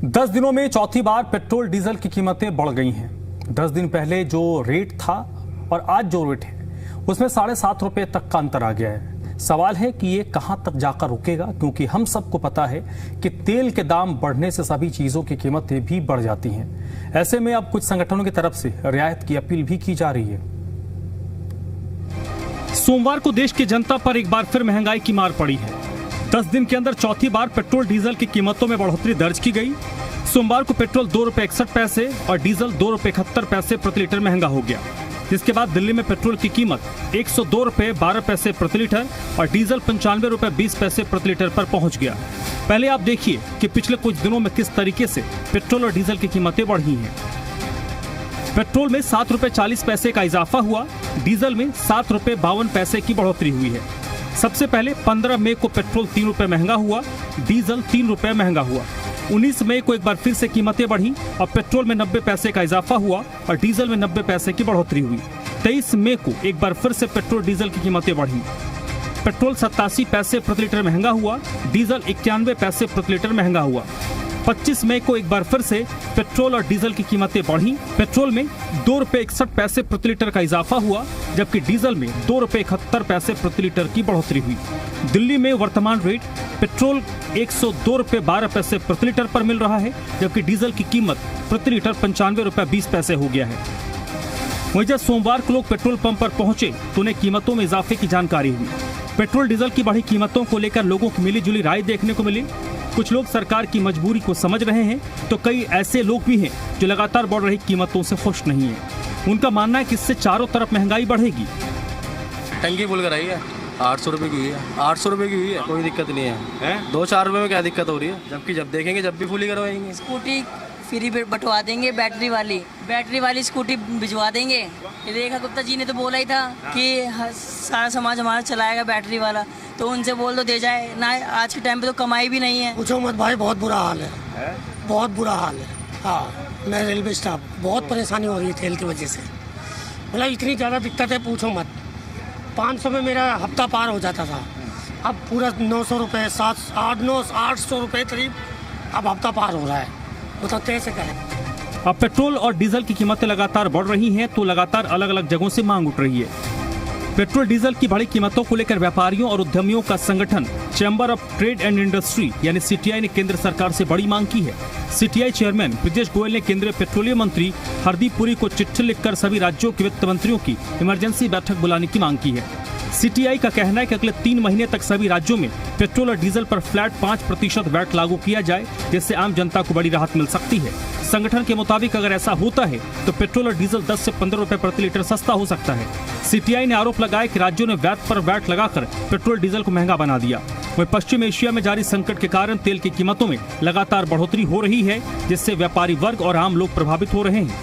10 दिनों में चौथी बार पेट्रोल डीजल की कीमतें बढ़ गई हैं। 10 दिन पहले जो रेट था और आज जो रेट है उसमें ₹7.5 तक का अंतर आ गया है। सवाल है कि ये कहां तक जाकर रुकेगा, क्योंकि हम सबको पता है कि तेल के दाम बढ़ने से सभी चीजों की कीमतें भी बढ़ जाती हैं। ऐसे में अब कुछ संगठनों की तरफ से रियायत की अपील भी की जा रही है। सोमवार को देश की जनता पर एक बार फिर महंगाई की मार पड़ी है। 10 दिन के अंदर चौथी बार पेट्रोल डीजल की कीमतों में बढ़ोतरी दर्ज की गई। सोमवार को पेट्रोल ₹2.61 और डीजल ₹2.71 प्रति लीटर महंगा हो गया, जिसके बाद दिल्ली में पेट्रोल की कीमत ₹102.12 प्रति लीटर और डीजल ₹95.20 प्रति लीटर पर पहुंच गया। पहले आप देखिए कि पिछले कुछ दिनों में किस तरीके से पेट्रोल और डीजल की कीमतें बढ़ी हैं। पेट्रोल में ₹7.40 का इजाफा हुआ, डीजल में ₹7.52 की बढ़ोतरी हुई है। सबसे पहले 15 मई को पेट्रोल ₹3 महंगा हुआ, डीजल ₹3 महंगा हुआ। 19 मई को एक बार फिर से कीमतें बढ़ी और पेट्रोल में 90 पैसे का इजाफा हुआ और डीजल में 90 पैसे की बढ़ोतरी हुई। 23 मई को एक बार फिर से पेट्रोल डीजल की कीमतें बढ़ी। पेट्रोल 87 पैसे प्रति लीटर महंगा हुआ, डीजल 91 पैसे प्रति लीटर महंगा हुआ। 25 मई को एक बार फिर से पेट्रोल और डीजल की कीमतें बढ़ी। पेट्रोल में ₹2.61 प्रति लीटर का इजाफा हुआ, जबकि डीजल में ₹2.71 प्रति लीटर की बढ़ोतरी हुई। दिल्ली में वर्तमान रेट पेट्रोल ₹102.12 प्रति लीटर पर मिल रहा है, जबकि डीजल की कीमत प्रति लीटर ₹95.20 हो गया है। वहीं जब सोमवार को लोग पेट्रोल पंप पर पहुंचे तो उन्हें कीमतों में इजाफे की जानकारी हुई। पेट्रोल डीजल की बढ़ी कीमतों को लेकर लोगों की मिली जुली राय देखने को मिली। कुछ लोग सरकार की मजबूरी को समझ रहे हैं, तो कई ऐसे लोग भी हैं जो लगातार बढ़ रही कीमतों से खुश नहीं हैं। उनका मानना है कि इससे चारों तरफ महंगाई बढ़ेगी। टंकी फुल कराई है, 800 रुपये की हुई है, 800 रुपये की हुई है, कोई दिक्कत नहीं है। 2-4 रुपये में क्या दिक्कत हो रही है, जबकि जब देखेंगे जब भी फुल ही करवाएंगे। स्कूटी फ्री बंटवा देंगे, बैटरी वाली स्कूटी भिजवा देंगे। ये रेखा गुप्ता जी ने तो बोला ही था कि सारा समाज हमारा चलाएगा बैटरी वाला, तो उनसे बोल दो दे जाए ना। आज के टाइम पे तो कमाई भी नहीं है। पूछो मत भाई, बहुत बुरा हाल है, बहुत बुरा हाल है। हाँ, मैं रेलवे स्टाफ, बहुत परेशानी हो रही है तेल की वजह से। मतलब इतनी ज़्यादा दिक्कत है, पूछो मत। 500 में मेरा हफ्ता पार हो जाता था, अब पूरा 900 रुपये, 800 रुपये करीब अब हफ्ता पार हो रहा है। बताते कैसे करें। अब पेट्रोल और डीजल की कीमतें लगातार बढ़ रही हैं, तो लगातार अलग अलग जगहों से मांग उठ रही है। पेट्रोल डीजल की बढ़ी कीमतों को लेकर व्यापारियों और उद्यमियों का संगठन chamber of trade and industry यानी सीटीआई ने केंद्र सरकार से बड़ी मांग की है। सीटीआई चेयरमैन ब्रिजेश गोयल ने केंद्रीय पेट्रोलियम मंत्री हरदीप पुरी को चिट्ठी लिखकर सभी राज्यों के वित्त मंत्रियों की इमरजेंसी बैठक बुलाने की मांग की है। सीटीआई का कहना है कि अगले 3 महीने तक सभी राज्यों में पेट्रोल और डीजल पर फ्लैट 5% वैट लागू किया जाए, जिससे आम जनता को बड़ी राहत मिल सकती है। संगठन के मुताबिक अगर ऐसा होता है तो पेट्रोल और डीजल 10 से 15 रुपए प्रति लीटर सस्ता हो सकता है। सीटीआई ने आरोप लगाया कि राज्यों ने वैट पर वैट लगाकर पेट्रोल डीजल को महंगा बना दिया। वहीं पश्चिम एशिया में जारी संकट के कारण तेल की कीमतों में लगातार बढ़ोतरी हो रही है, जिससे व्यापारी वर्ग और आम लोग प्रभावित हो रहे हैं।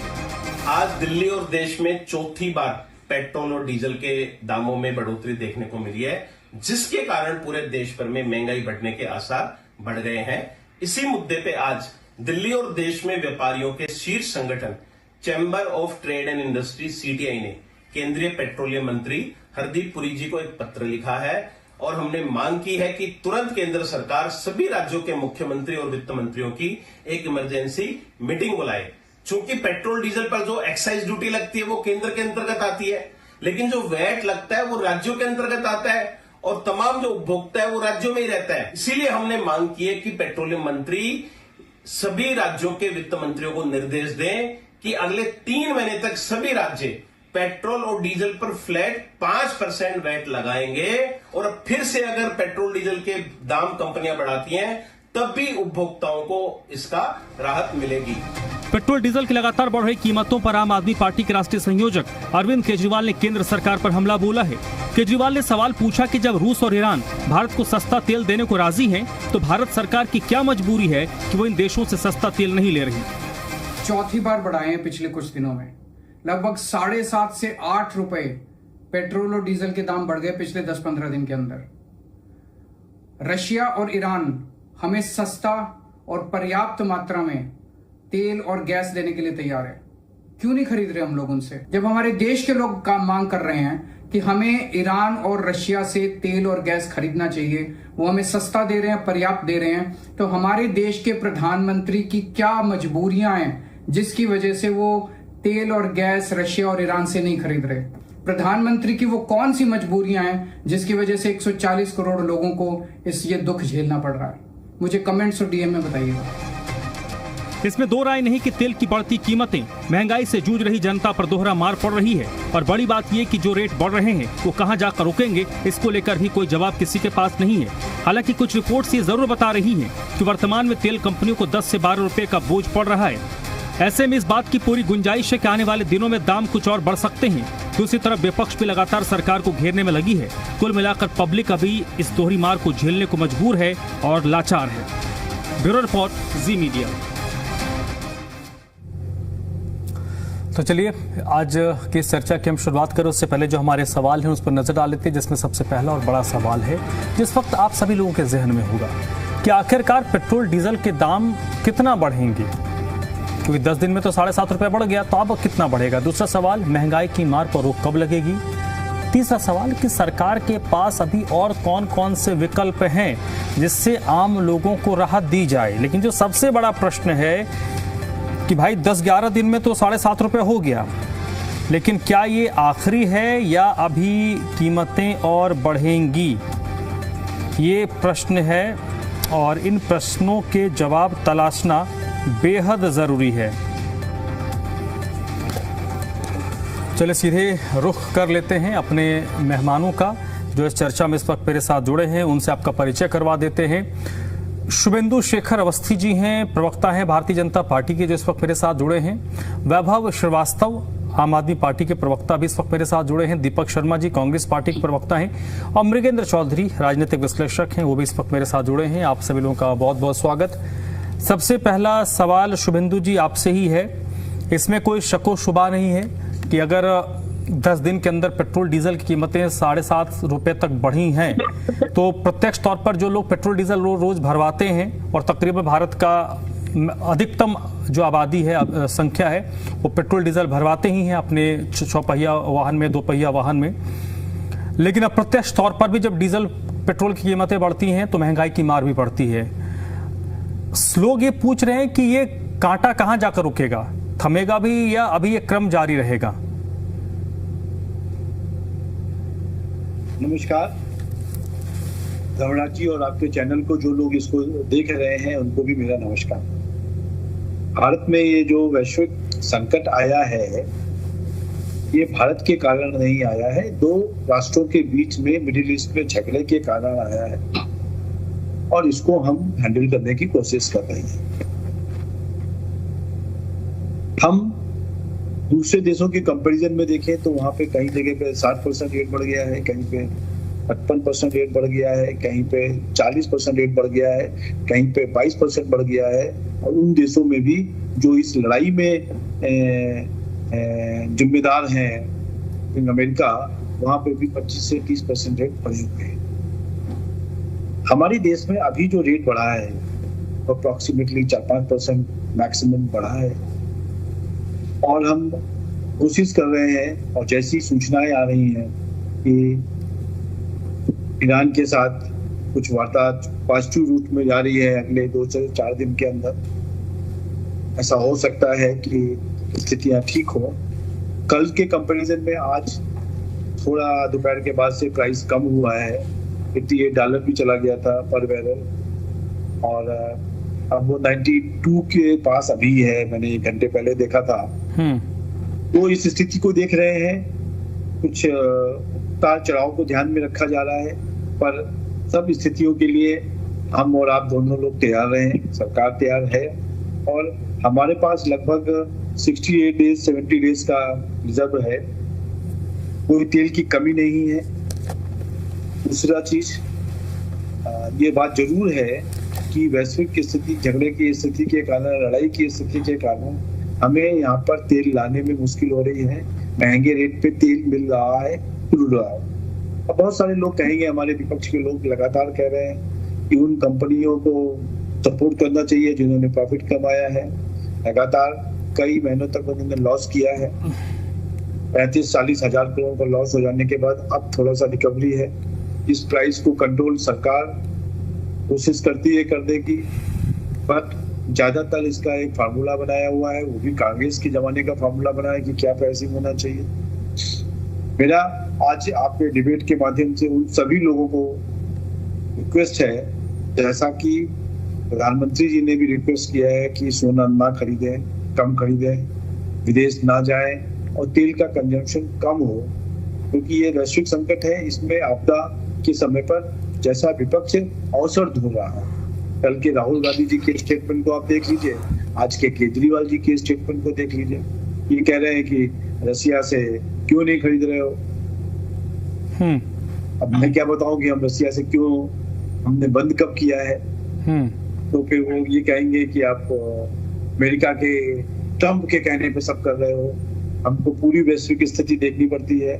आज दिल्ली और देश में चौथी बार पेट्रोल और डीजल के दामों में बढ़ोतरी देखने को मिली है, जिसके कारण पूरे देश भर में महंगाई बढ़ने के आसार बढ़ गए हैं। इसी मुद्दे पे आज दिल्ली और देश में व्यापारियों के शीर्ष संगठन chamber of trade and industry CTI ने केंद्रीय पेट्रोलियम मंत्री हरदीप पुरी जी को एक पत्र लिखा है और हमने मांग की है कि तुरंत केंद्र सरकार सभी राज्यों के मुख्यमंत्री और वित्त मंत्रियों की एक इमरजेंसी मीटिंग बुलाए। चूंकि पेट्रोल डीजल पर जो एक्साइज ड्यूटी लगती है वो केंद्र के अंतर्गत आती है, लेकिन जो वैट लगता है वो राज्यों के अंतर्गत आता है और तमाम जो उपभोक्ता है वो राज्यों में ही रहता है। इसीलिए हमने मांग की है कि पेट्रोलियम मंत्री सभी राज्यों के वित्त मंत्रियों को निर्देश दें कि अगले 3 महीने तक सभी राज्य पेट्रोल और डीजल पर फ्लैट 5% वैट लगाएंगे और फिर से अगर पेट्रोल डीजल के दाम कंपनियां बढ़ाती हैं तब भी उपभोक्ताओं को इसका राहत मिलेगी। पेट्रोल डीजल की लगातार बढ़ रही कीमतों पर आम आदमी पार्टी के राष्ट्रीय संयोजक अरविंद केजरीवाल ने केंद्र सरकार पर हमला बोला है। केजरीवाल ने सवाल पूछा कि जब रूस और ईरान भारत को सस्ता तेल देने को राजी हैं, तो भारत सरकार की क्या मजबूरी है कि वो इन देशों से सस्ता तेल नहीं ले रही। चौथी बार बढ़ाए हैं पिछले कुछ दिनों में, लगभग 7.5 से 8 रुपए पेट्रोल और डीजल के दाम बढ़ गए पिछले 10-15 दिन के अंदर। रशिया और ईरान हमें सस्ता और पर्याप्त मात्रा में तेल और गैस देने के लिए तैयार है। क्यों नहीं खरीद रहे हम लोग उनसे? जब हमारे देश के लोग काम मांग कर रहे हैं कि हमें ईरान और रशिया से तेल और गैस खरीदना चाहिए, वो हमें सस्ता दे रहे हैं, पर्याप्त दे रहे हैं, तो हमारे देश के प्रधानमंत्री की क्या मजबूरियां हैं जिसकी वजह से वो तेल और गैस रशिया और ईरान से नहीं खरीद रहे? प्रधानमंत्री की वो कौन सी मजबूरियां हैं जिसकी वजह से 140 करोड़ लोगों को ये दुख झेलना पड़ रहा है? मुझे कमेंट्स और डीएम में बताइएगा। इसमें दो राय नहीं कि तेल की बढ़ती कीमतें महंगाई से जूझ रही जनता पर दोहरा मार पड़ रही है, और बड़ी बात यह कि जो रेट बढ़ रहे हैं वो कहां जाकर रुकेंगे, इसको लेकर भी कोई जवाब किसी के पास नहीं है। हालांकि कुछ रिपोर्ट्स ये जरूर बता रही हैं कि वर्तमान में तेल कंपनियों को 10 से 12 रुपए का बोझ पड़ रहा है। ऐसे में इस बात की पूरी गुंजाइश है कि आने वाले दिनों में दाम कुछ और बढ़ सकते हैं। दूसरी तरफ विपक्ष भी लगातार सरकार को घेरने में लगी है। कुल मिलाकर पब्लिक अभी इस दोहरी मार को झेलने को मजबूर है और लाचार है। ब्यूरो रिपोर्ट, जी मीडिया। तो चलिए आज की इस चर्चा की हम शुरुआत करें, उससे पहले जो हमारे सवाल हैं उस पर नजर डाल लेते हैं, जिसमें सबसे पहला और बड़ा सवाल है जिस वक्त आप सभी लोगों के जहन में होगा कि आखिरकार पेट्रोल डीजल के दाम कितना बढ़ेंगे, क्योंकि 10 दिन में तो 7.5 रुपये बढ़ गया, तो अब कितना बढ़ेगा। दूसरा सवाल, महंगाई की मार पर रोक कब लगेगी। तीसरा सवाल कि सरकार के पास अभी और कौन कौन से विकल्प हैं जिससे आम लोगों को राहत दी जाए। लेकिन जो सबसे बड़ा प्रश्न है कि भाई 10-11 दिन में तो 7.5 रुपये हो गया, लेकिन क्या ये आखिरी है या अभी कीमतें और बढ़ेंगी, ये प्रश्न है, और इन प्रश्नों के जवाब तलाशना बेहद ज़रूरी है। चलिए सीधे रुख कर लेते हैं अपने मेहमानों का जो इस चर्चा में इस वक्त मेरे साथ जुड़े हैं, उनसे आपका परिचय करवा देते हैं। शुभेंदु शेखर अवस्थी जी हैं, प्रवक्ता हैं भारतीय जनता पार्टी के, जो इस वक्त मेरे साथ जुड़े हैं। वैभव श्रीवास्तव, आम आदमी पार्टी के प्रवक्ता, भी इस वक्त मेरे साथ जुड़े हैं। दीपक शर्मा जी, कांग्रेस पार्टी के प्रवक्ता हैं। और मृगेंद्र चौधरी, राजनीतिक विश्लेषक हैं, वो भी इस वक्त मेरे साथ जुड़े हैं। आप सभी लोगों का बहुत बहुत स्वागत। सबसे पहला सवाल शुभेंदु जी आपसे ही है। इसमें कोई शको शुबा नहीं है कि अगर 10 दिन के अंदर पेट्रोल डीजल की कीमतें 7.5 रुपये तक बढ़ी हैं, तो प्रत्यक्ष तौर पर जो लोग पेट्रोल डीजल रोज भरवाते हैं, और तकरीबन भारत का अधिकतम जो आबादी है, संख्या है, वो पेट्रोल डीजल भरवाते ही हैं अपने 6 पहिया वाहन में, 2 पहिया वाहन में। लेकिन अब प्रत्यक्ष तौर पर भी जब डीजल पेट्रोल की कीमतें बढ़ती हैं तो महंगाई की मार भी पड़ती है। लोग ये पूछ रहे हैं कि ये कांटा कहां जाकर रुकेगा, थमेगा भी या अभी ये क्रम जारी रहेगा? नमस्कार धर्मराज जी, और आपके चैनल को जो लोग इसको देख रहे हैं उनको भी मेरा नमस्कार। भारत में ये जो वैश्विक संकट आया है, ये भारत के कारण नहीं आया है, 2 राष्ट्रों के बीच में मिडिल ईस्ट में झगड़े के कारण आया है, और इसको हम हैंडल करने की कोशिश कर रहे हैं। हम दूसरे देशों के कंपैरिजन में देखें तो वहां पे कई जगह पे 60% रेट बढ़ गया है, कहीं पे 55% रेट बढ़ गया है, कहीं पे 40% रेट बढ़ गया है, कहीं पे 22% बढ़ गया है। और उन देशों में भी जो इस लड़ाई में जिम्मेदार हैं, अमेरिका, वहां पे भी 25 से 30% रेट बढ़े हुए हैं। हमारे देश में अभी जो रेट बढ़ा है अप्रोक्सीमेटली 4-5% मैक्सिमम बढ़ा है, और हम कोशिश कर रहे हैं, और जैसी सूचनाएं आ रही हैं कि ईरान के साथ कुछ वार्ता पॉजिटिव रूट में जा रही है अगले 2 से 4 दिन के अंदर, ऐसा हो सकता है कि स्थितियां ठीक हो। कल के कंपैरिजन में आज थोड़ा दोपहर के बाद से प्राइस कम हुआ है, $88 भी चला गया था पर बैरल, और अब वो 92 के पास अभी है, मैंने 1 घंटे पहले देखा था। तो इस स्थिति को देख रहे हैं, कुछ उतार चढ़ाव को ध्यान में रखा जा रहा है, पर सब स्थितियों के लिए हम और आप दोनों लोग तैयार रहे, सरकार तैयार है, और हमारे पास लगभग 68 डेज 70 डेज का रिजर्व है, कोई तेल की कमी नहीं है। दूसरा चीज ये बात जरूर है कि वैश्विक स्थिति, झगड़े की स्थिति के कारण, लड़ाई की स्थिति के कारण हमें यहाँ पर तेल लाने में मुश्किल हो रही है। महंगे रेट पे तेल मिल रहा है, क्रूड रहा है। अब बहुत सारे लोग कहेंगे, हमारे विपक्ष के लोग लगातार कह रहे हैं कि उन कंपनियों को सपोर्ट करना चाहिए जिन्होंने प्रॉफिट कमाया है, लगातार कई महीनों तक उन्होंने लॉस किया है। 35-40 हजार करोड़ का लॉस हो जाने के बाद अब थोड़ा सा रिकवरी है। इस प्राइस को कंट्रोल सरकार कोशिश करती है करने की, बट ज्यादातर इसका एक फार्मूला बनाया हुआ है, वो भी कांग्रेस के जमाने का फार्मूला बनाया है कि क्या प्राइसिंग होना चाहिए। मेरा आज आपके डिबेट के माध्यम से उन सभी लोगों को रिक्वेस्ट है, जैसा कि प्रधानमंत्री जी ने भी रिक्वेस्ट किया है कि सोना ना खरीदें, कम खरीदें, विदेश ना जाएं और तेल का कंजम्पशन कम हो, क्योंकि ये वैश्विक संकट है। इसमें आपदा के समय पर जैसा विपक्ष अवसर ढूंढ रहा है, कल के राहुल गांधी जी के स्टेटमेंट को आप देख लीजिए, आज के केजरीवाल जी के स्टेटमेंट को देख लीजिए। ये कह रहे हैं कि रसिया से क्यों नहीं खरीद रहे हो। अब मैं क्या बताऊं कि हम रसिया से क्यों, हमने बंद कब किया है। तो फिर वो ये कहेंगे कि आप अमेरिका के ट्रंप के कहने पे सब कर रहे हो। हमको पूरी वैश्विक स्थिति देखनी पड़ती है।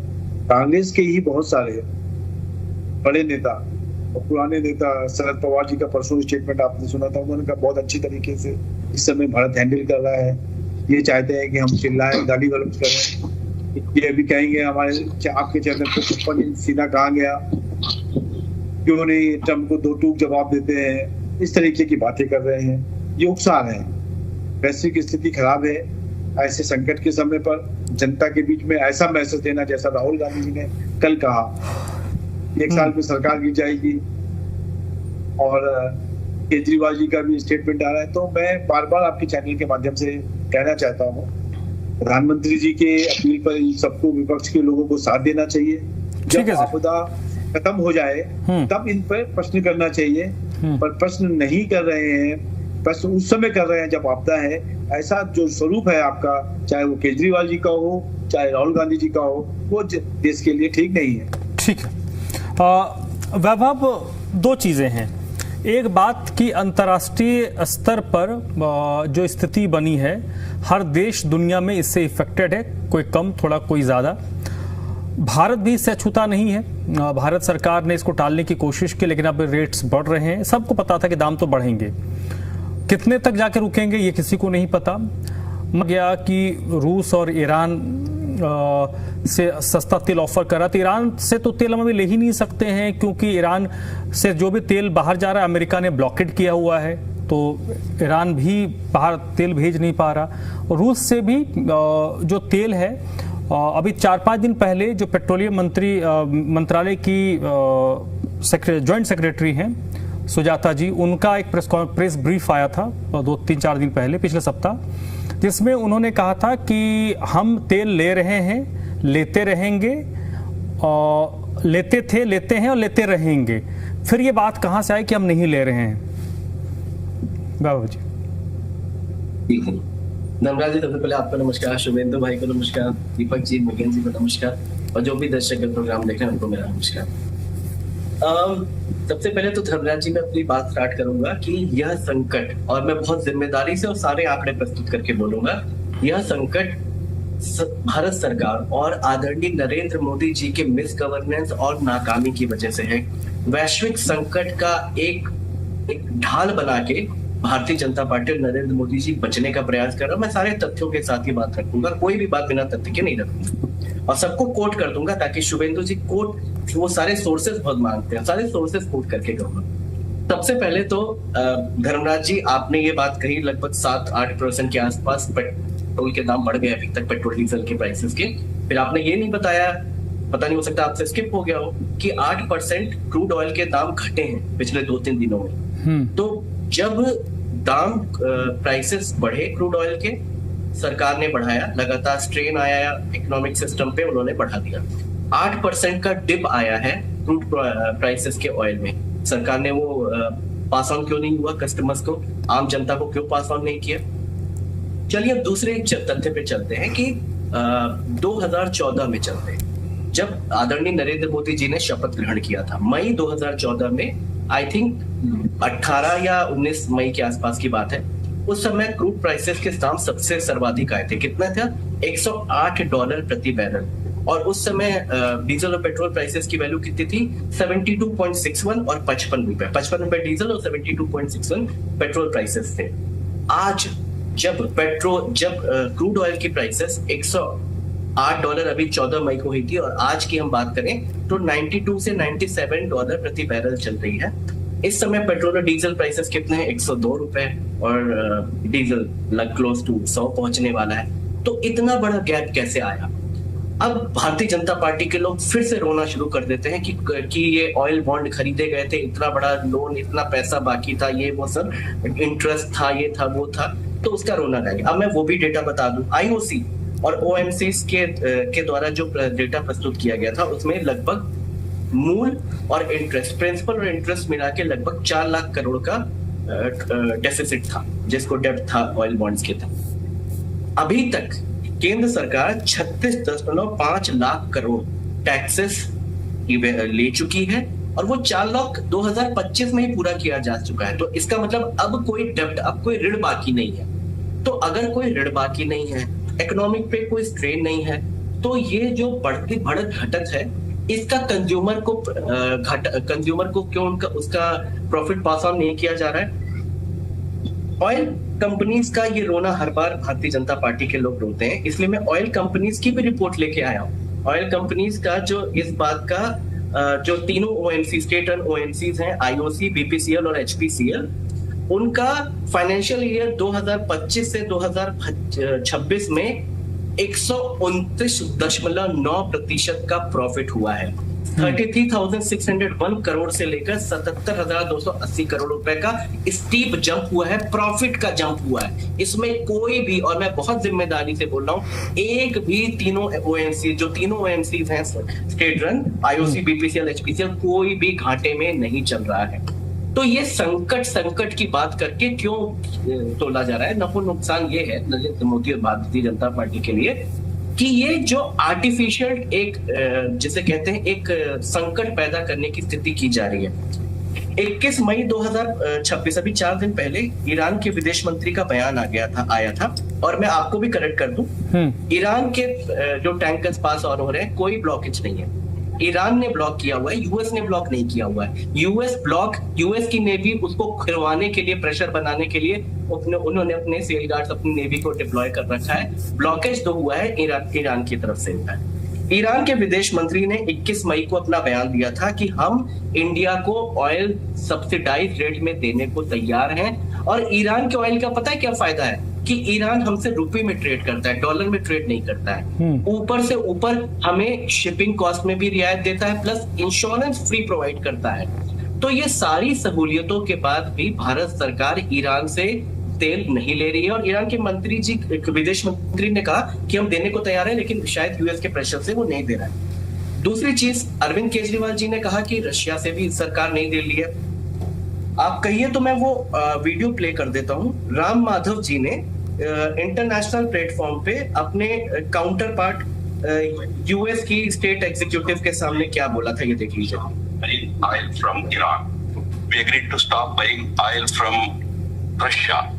कांग्रेस के ही बहुत सारे बड़े नेता और पुराने नेता, शरद पवार जी का परसों स्टेटमेंट आपने सुना था, उन्होंने कहा बहुत अच्छी तरीके से इस समय भारत हैंडल कर रहा है। ये चाहते हैं कि हम चिल्लाएं, गाली गलौज करें। ये भी कहेंगे हमारे आपके चैनल पे 56 इंच सीना कहाँ गया, क्यों नहीं ट्रंप को दो टूक जवाब देते हैं, इस तरीके की बातें कर रहे हैं। ये उकसा रहे हैं। वैश्विक स्थिति खराब है। ऐसे संकट के समय पर जनता के बीच में ऐसा मैसेज देना, जैसा राहुल गांधी जी ने कल कहा, 1 साल में सरकार गिर जाएगी, और केजरीवाल जी का भी स्टेटमेंट आ रहा है। तो मैं बार बार आपके चैनल के माध्यम से कहना चाहता हूँ, प्रधानमंत्री जी के अपील पर इन सबको, विपक्ष के लोगों को साथ देना चाहिए। जब आपदा खत्म हो जाए तब इन पर प्रश्न करना चाहिए, पर प्रश्न नहीं कर रहे हैं। प्रश्न उस समय कर रहे हैं जब आपदा है। ऐसा जो स्वरूप है आपका, चाहे वो केजरीवाल जी का हो, चाहे राहुल गांधी जी का हो, वो देश के लिए ठीक नहीं है। ठीक है वैभव, दो चीजें हैं। एक बात कि अंतर्राष्ट्रीय स्तर पर जो स्थिति बनी है, हर देश दुनिया में इससे इफेक्टेड है, कोई कम थोड़ा कोई ज्यादा। भारत भी इससे अछूता नहीं है। भारत सरकार ने इसको टालने की कोशिश की, लेकिन अब रेट्स बढ़ रहे हैं। सबको पता था कि दाम तो बढ़ेंगे, कितने तक जाकर रुकेंगे ये किसी को नहीं पता। गया कि रूस और ईरान से सस्ता तेल ऑफर करा, तो ईरान से तो तेल हम अभी ले ही नहीं सकते हैं, क्योंकि ईरान से जो भी तेल बाहर जा रहा है अमेरिका ने ब्लॉकेट किया हुआ है, तो ईरान भी बाहर तेल भेज नहीं पा रहा। और रूस से भी जो तेल है, अभी 4-5 दिन पहले जो पेट्रोलियम मंत्रालय की जॉइंट सेक्रेटरी हैं सुजाता जी, उनका एक प्रेस ब्रीफ आया था 2-3-4 दिन पहले, पिछले सप्ताह, जिसमें उन्होंने कहा था कि हम तेल ले रहे हैं, लेते रहेंगे, और लेते थे, लेते हैं और लेते रहेंगे। फिर ये बात कहां से आई कि हम नहीं ले रहे हैं? बाबू जी। ठीक है, धनराज जी, सबसे पहले आपको नमस्कार, शुभेंदु भाई को नमस्कार, दीपक जी, मुकेन जी को नमस्कार, और जो भी दर्शक प्रोग्राम देख रहे हैं उनको मेरा नमस्कार। सबसे पहले तो धर्मराज जी, मैं अपनी बात स्टार्ट करूंगा कि यह संकट, और मैं बहुत जिम्मेदारी से और सारे आंकड़े प्रस्तुत करके बोलूंगा, यह संकट भारत सरकार और आदरणीय नरेंद्र मोदी जी के मिस गवर्नेंस और नाकामी की वजह से है। वैश्विक संकट का एक ढाल बना के भारतीय जनता पार्टी और नरेंद्र मोदी जी बचने का प्रयास कर रहा है। मैं सारे तथ्यों के साथ ही बात रखूंगा, कोई भी बात बिना तथ्य के नहीं रखूंगा, और सबको कोट कर दूंगा ताकि शुभेंदु जी कोट, वो सारे सोर्सेस बहुत मांगते हैं, सारे सोर्सेस कोट करके कहूंगा। सबसे पहले तो धर्मराज जी, आपने ये बात कही, लगभग 7-8% के आसपास पेट्रोल के दाम बढ़ गए अभी तक, पेट्रोल डीजल के प्राइसेस के। फिर आपने ये नहीं बताया, पता नहीं हो सकता आपसे स्किप हो गया हो, कि 8% क्रूड ऑयल के दाम घटे हैं पिछले 2-3 दिनों में। तो जब दाम प्राइसेस बढ़े क्रूड ऑयल के, सरकार ने बढ़ाया, लगातार स्ट्रेन आया इकोनॉमिक सिस्टम पे, उन्होंने बढ़ा दिया। 8% का डिप आया है क्रूड प्राइसेस के ऑयल में। सरकार ने वो पास ऑन क्यों नहीं हुआ कस्टमर्स को, आम जनता को क्यों पास ऑन नहीं किया? चलिए अब दूसरे तथ्य पे चलते हैं कि 2014 में चलते हैं, जब आदरणीय नरेंद्र मोदी जी ने शपथ ग्रहण किया था, मई 2014 में, आई थिंक 18 या 19 मई के आसपास की बात है। उस समय क्रूड प्राइसेस के दाम सबसे सर्वाधिक आए थे। कितना था? $108 प्रति बैरल। और उस समय डीजल और पेट्रोल प्राइसेस की वैल्यू कितनी थी? 72.61 और 55 रुपए। 55 रुपए डीजल और 72.61 पेट्रोल प्राइसेस थे। आज जब क्रूड ऑयल की प्राइसेस $8 अभी 14 मई को हुई थी, और आज की हम बात करें तो 92 से $97 प्रति बैरल चल रही है। इस समय पेट्रोल और डीजल प्राइसेस कितने हैं? 102 रुपए, और डीजल क्लोज टू 100 पहुंचने वाला है। तो इतना बड़ा गैप कैसे आया? अब भारतीय जनता पार्टी के लोग फिर से रोना शुरू कर देते हैं कि ये ऑयल बॉन्ड खरीदे गए थे, इतना बड़ा लोन, इतना पैसा बाकी था, ये वो सब इंटरेस्ट था, ये था वो था, तो उसका रोना गाएंगे। अब मैं वो भी डेटा बता दूं, आईओसी और ओएमसी के द्वारा जो डेटा प्रस्तुत किया गया था उसमें लगभग मूल और इंटरेस्ट, प्रिंसिपल और इंटरेस्ट मिला के लगभग 4 लाख करोड़ का डेफिसिट था, जिसको डेब्ट था ऑयल बॉन्ड्स के था। अभी तक केंद्र सरकार 36.5 लाख करोड़ टैक्सेस ले चुकी है, और वो 4 लाख 2025 में ही पूरा किया जा चुका है। तो इसका मतलब अब कोई डेब्ट, अब कोई ऋण बाकी नहीं है। तो अगर कोई ऋण बाकी नहीं है, इकोनॉमिक पे कोई स्ट्रेन नहीं है, तो ये जो बढ़ती बढ़त घटत है, इसका कंज्यूमर को क्यों उसका प्रॉफिट पास ऑन नहीं किया जा रहा है? ऑयल कंपनीज का ये रोना हर बार भारतीय जनता पार्टी के लोग रोते हैं, इसलिए मैं ऑयल कंपनीज की भी रिपोर्ट लेके आया हूँ। ऑयल कंपनीज का जो इस बात का जो तीनों ओएमसी, स्टेट रन ओएमसीज हैं, आईओसी, बीपीसीएल और एचपीसीएल, उनका फाइनेंशियल ईयर 2025 से 2026 में 129.9% का प्रॉफिट हुआ है। 33,601 करोड़ से लेकर 77,280 करोड़ रुपए का स्टीप जंप हुआ है, प्रॉफिट का जंप हुआ है। इसमें कोई भी, और मैं बहुत जिम्मेदारी से बोल रहा हूं, एक भी तीनों ओएमसी, जो तीनों ओएमसी हैं, state run, IOC, BPCL, HPCL, कोई भी घाटे में नहीं चल रहा है। तो ये संकट की बात करके क्यों तोला जा रहा है? नफो नुकसान ये है नरेंद्र मोदी और भारतीय जनता पार्टी के लिए कि ये जो आर्टिफिशियल एक जिसे कहते हैं एक संकट पैदा करने की स्थिति की जा रही है। 21 मई 2026, अभी 4 दिन पहले, ईरान के विदेश मंत्री का बयान आया था, और मैं आपको भी करेक्ट कर दूं, ईरान के जो टैंकर्स पास ऑन हो रहे हैं, कोई ब्लॉकेज नहीं है। ईरान ने ब्लॉक किया हुआ है, यूएस ने ब्लॉक नहीं किया हुआ है। यूएस की नेवी उसको खुलवाने के लिए, प्रेशर बनाने के लिए उन्होंने अपने सेल गार्ड्स, अपनी नेवी को डिप्लॉय कर रखा है। ब्लॉकेज तो हुआ है ईरान की तरफ से हुआ है। ईरान के विदेश मंत्री ने 21 मई को अपना बयान दिया था कि हम इंडिया को ऑयल सब्सिडाइज रेट में देने को तैयार हैं, और ईरान के ऑयल का पता है क्या फायदा है? कि ईरान हमसे रुपए में ट्रेड करता है, डॉलर में ट्रेड नहीं करता है। ऊपर से ऊपर हमें शिपिंग कॉस्ट में भी रियायत देता है, प्लस इंश्योरेंस फ्री प्रोवाइड करता है। तो ये सारी सहूलियतों के बाद भी भारत सरकार ईरान से तेल नहीं ले रही है, और ईरान के विदेश मंत्री ने कहा कि हम देने को तैयार है, लेकिन शायद यूएस के प्रेशर से वो नहीं दे रहा है। दूसरी चीज, अरविंद केजरीवाल जी ने कहा कि रशिया से भी सरकार नहीं दे रही है। आप कहिए तो मैं वो वीडियो प्ले कर देता हूं। राम माधव जी ने इंटरनेशनल प्लेटफॉर्म पे अपने काउंटर पार्ट यूएस की स्टेट एग्जीक्यूटिव के सामने क्या बोला था, ये देख लीजिए। Oil from Iran. We agreed to stop buying oil from Russia,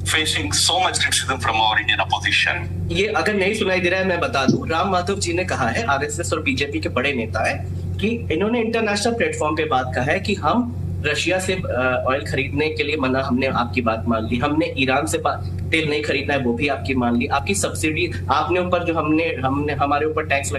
facing so much criticism from our Indian opposition. ये अगर नहीं सुनाई दे रहा है मैं बता दूं, राम माधव जी ने कहा है, आरएसएस और बीजेपी के बड़े नेता है, कि इन्होंने इंटरनेशनल प्लेटफॉर्म पे बात कहा है कि हम रशिया से ऑयल खरीदने के लिए मना, हमने आपकी बात मान ली। हमने ईरान से तेल नहीं खरीदना है, वो भी आपकी मान ली। आपकी सब्सिडी, आपने ऊपर जो हमने हमारे ऊपर टैक्स